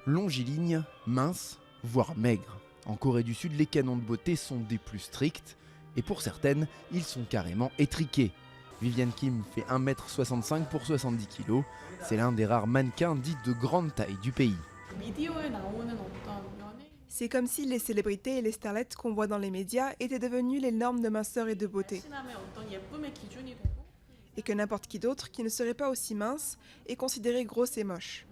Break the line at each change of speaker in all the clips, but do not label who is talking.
Longilignes, minces, voire maigres. En Corée du Sud, les canons de beauté sont des plus stricts et pour certaines, ils sont carrément étriqués. Viviane Kim fait 1m65 pour 70 kg. C'est l'un des rares mannequins dits de grande taille du pays.
C'est comme si les célébrités et les starlettes qu'on voit dans les médias étaient devenues les normes de minceur et de beauté. Et que n'importe qui d'autre qui ne serait pas aussi mince est considéré grosse et moche.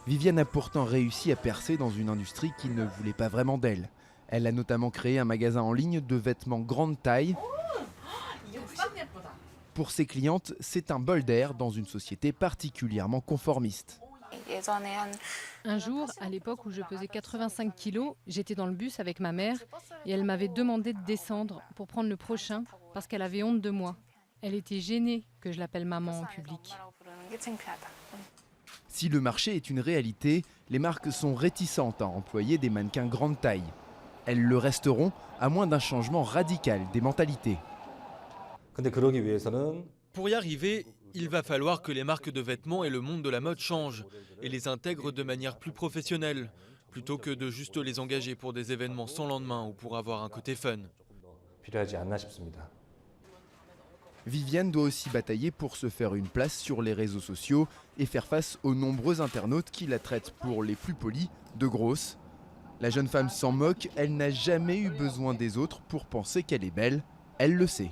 Viviane a pourtant réussi à percer dans une industrie qui ne voulait pas vraiment d'elle. Elle a notamment créé un magasin en ligne de vêtements grande taille. Pour ses clientes, c'est un bol d'air dans une société particulièrement conformiste.
Un jour, à l'époque où je pesais 85 kilos, j'étais dans le bus avec ma mère et elle m'avait demandé de descendre pour prendre le prochain parce qu'elle avait honte de moi. Elle était gênée que je l'appelle maman en public.
Si le marché est une réalité, les marques sont réticentes à employer des mannequins grande taille. Elles le resteront à moins d'un changement radical des mentalités.
Pour y arriver, il va falloir que les marques de vêtements et le monde de la mode changent et les intègrent de manière plus professionnelle, plutôt que de juste les engager pour des événements sans lendemain ou pour avoir un côté fun.
Viviane doit aussi batailler pour se faire une place sur les réseaux sociaux et faire face aux nombreux internautes qui la traitent pour les plus polis de grosse. La jeune femme s'en moque, elle n'a jamais eu besoin des autres pour penser qu'elle est belle, elle le sait.